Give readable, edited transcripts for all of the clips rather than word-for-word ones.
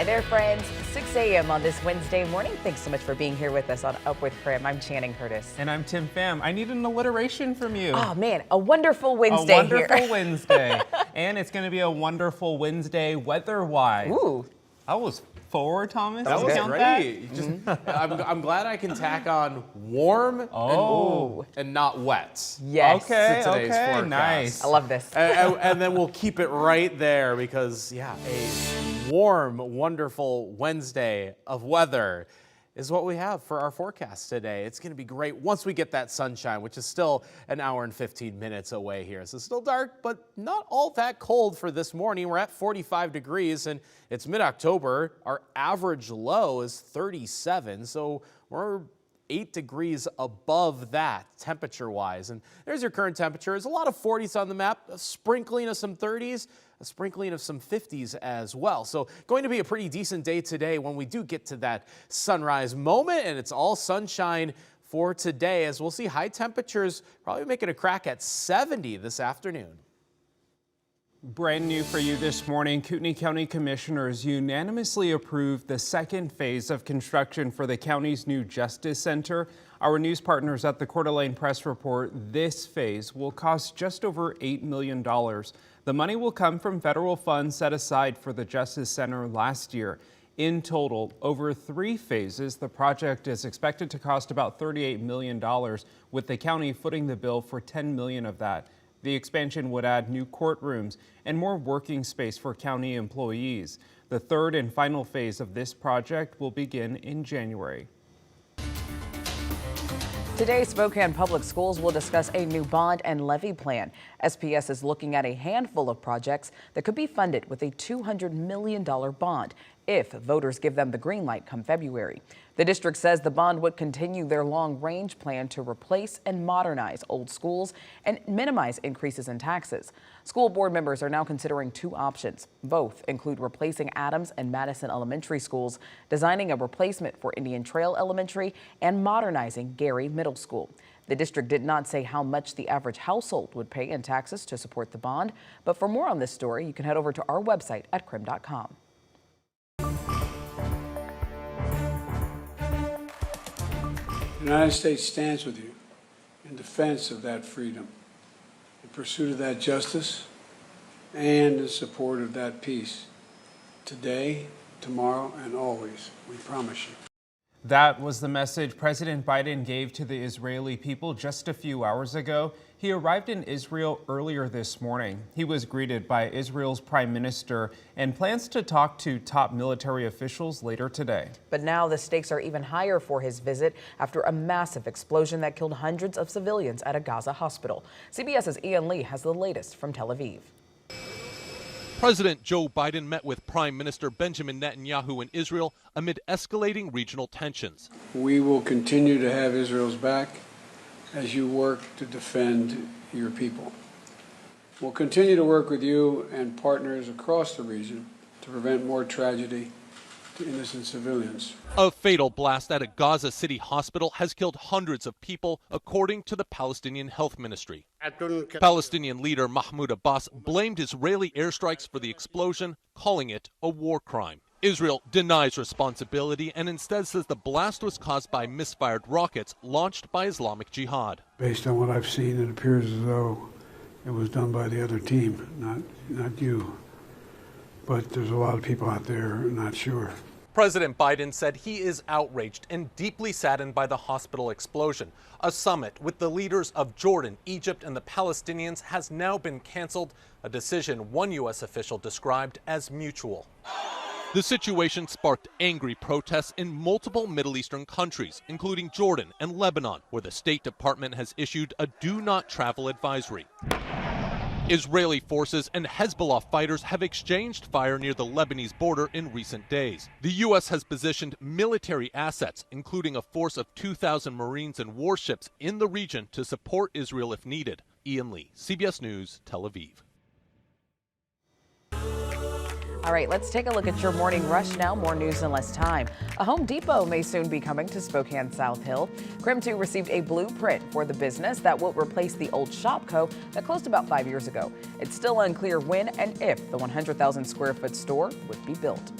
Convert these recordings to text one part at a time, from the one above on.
Hi there, friends. 6 a.m. on this Wednesday morning. Thanks so much for being here with us on Up with KREM. I'm Channing Curtis. And I'm Tim Pham. I need an alliteration from you. Oh, man, a wonderful Wednesday A wonderful here. Wednesday. And it's going to be a wonderful Wednesday weather-wise. Ooh. That was 4, Thomas. That was Count great. Just, I'm glad I can tack on warm and not wet. Yes. Okay, to today's okay, forecast. nice. I love this. And then we'll keep it right there because, yeah, a warm, wonderful Wednesday of weather is what we have for our forecast today. It's going to be great once we get that sunshine, which is still an hour and 15 minutes away here. So it's still dark, but not all that cold for this morning. We're at 45 degrees and it's mid-October. Our average low is 37, so we're 8 degrees above that temperature-wise. And there's your current temperature. There's a lot of 40s on the map, a sprinkling of some 30s, a sprinkling of some 50s as well. So going to be a pretty decent day today when we do get to that sunrise moment, and it's all sunshine for today, as we'll see high temperatures probably making a crack at 70 this afternoon. Brand new for you this morning, Kootenai County Commissioners unanimously approved the second phase of construction for the county's new Justice Center. Our news partners at the Coeur d'Alene Press report this phase will cost just over $8 million. The money will come from federal funds set aside for the Justice Center last year. In total, over 3 phases, the project is expected to cost about $38 million, with the county footing the bill for $10 million of that. The expansion would add new courtrooms and more working space for county employees. The third and final phase of this project will begin in January. Today, Spokane Public Schools will discuss a new bond and levy plan. SPS is looking at a handful of projects that could be funded with a $200 million bond if voters give them the green light come February. The district says the bond would continue their long-range plan to replace and modernize old schools and minimize increases in taxes. School board members are now considering 2 options. Both include replacing Adams and Madison elementary schools, designing a replacement for Indian Trail Elementary, and modernizing Gary Middle School. The district did not say how much the average household would pay in taxes to support the bond, but for more on this story, you can head over to our website at KREM.com. The United States stands with you in defense of that freedom, in pursuit of that justice, and in support of that peace. Today, tomorrow, and always, we promise you. That was the message President Biden gave to the Israeli people just a few hours ago. He arrived in Israel earlier this morning. He was greeted by Israel's prime minister and plans to talk to top military officials later today. But now the stakes are even higher for his visit after a massive explosion that killed hundreds of civilians at a Gaza hospital. CBS's Ian Lee has the latest from Tel Aviv. President Joe Biden met with Prime Minister Benjamin Netanyahu in Israel amid escalating regional tensions. We will continue to have Israel's back as you work to defend your people. We'll continue to work with you and partners across the region to prevent more tragedy to innocent civilians. A fatal blast at a Gaza City hospital has killed hundreds of people, according to the Palestinian Health Ministry. Palestinian leader Mahmoud Abbas blamed Israeli airstrikes for the explosion, calling it a war crime. Israel denies responsibility and instead says the blast was caused by misfired rockets launched by Islamic Jihad. Based on what I've seen, it appears as though it was done by the other team, not you. But there's a lot of people out there not sure. President Biden said he is outraged and deeply saddened by the hospital explosion. A summit with the leaders of Jordan, Egypt, and the Palestinians has now been canceled, a decision one U.S. official described as mutual. The situation sparked angry protests in multiple Middle Eastern countries, including Jordan and Lebanon, where the State Department has issued a do-not-travel advisory. Israeli forces and Hezbollah fighters have exchanged fire near the Lebanese border in recent days. The U.S. has positioned military assets, including a force of 2,000 Marines and warships in the region to support Israel if needed. Ian Lee, CBS News, Tel Aviv. All right, let's take a look at your morning rush now. More news in less time. A Home Depot may soon be coming to Spokane South Hill. KREM 2 received a blueprint for the business that will replace the old Shopco that closed about 5 years ago. It's still unclear when and if the 100,000 square foot store would be built.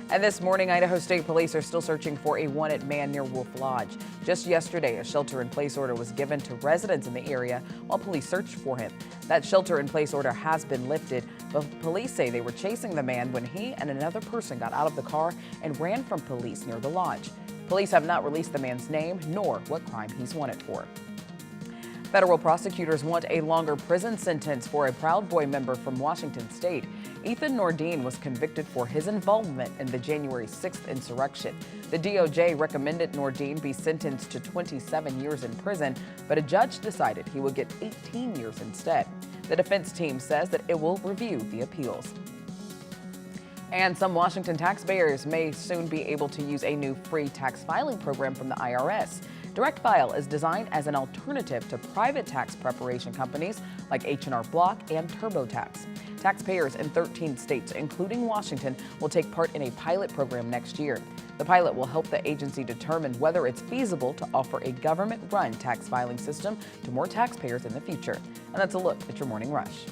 And this morning, Idaho State Police are still searching for a wanted man near Wolf Lodge. Just yesterday, a shelter-in-place order was given to residents in the area while police searched for him. That shelter-in-place order has been lifted, but police say they were chasing the man when he and another person got out of the car and ran from police near the lodge. Police have not released the man's name nor what crime he's wanted for. Federal prosecutors want a longer prison sentence for a Proud Boy member from Washington state. Ethan Nordine was convicted for his involvement in the January 6th insurrection. The DOJ recommended Nordine be sentenced to 27 years in prison, but a judge decided he would get 18 years instead. The defense team says that it will review the appeals. And some Washington taxpayers may soon be able to use a new free tax filing program from the IRS. Direct File is designed as an alternative to private tax preparation companies like H&R Block and TurboTax. Taxpayers in 13 states, including Washington, will take part in a pilot program next year. The pilot will help the agency determine whether it's feasible to offer a government-run tax filing system to more taxpayers in the future. And that's a look at your Morning Rush.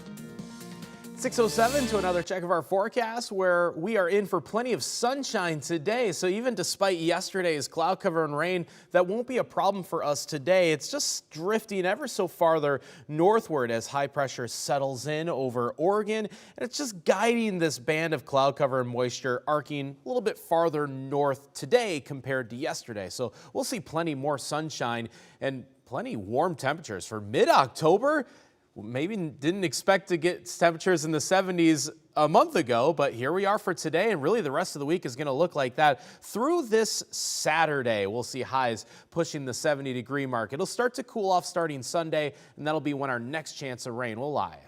6:07 to another check of our forecast, where we are in for plenty of sunshine today. So even despite yesterday's cloud cover and rain, that won't be a problem for us today. It's just drifting ever so farther northward as high pressure settles in over Oregon, and it's just guiding this band of cloud cover and moisture arcing a little bit farther north today compared to yesterday. So we'll see plenty more sunshine and plenty warm temperatures for mid-October. Maybe didn't expect to get temperatures in the 70s a month ago, but here we are for today, and really the rest of the week is going to look like that. Through this Saturday, we'll see highs pushing the 70-degree mark. It'll start to cool off starting Sunday, and that'll be when our next chance of rain will lie.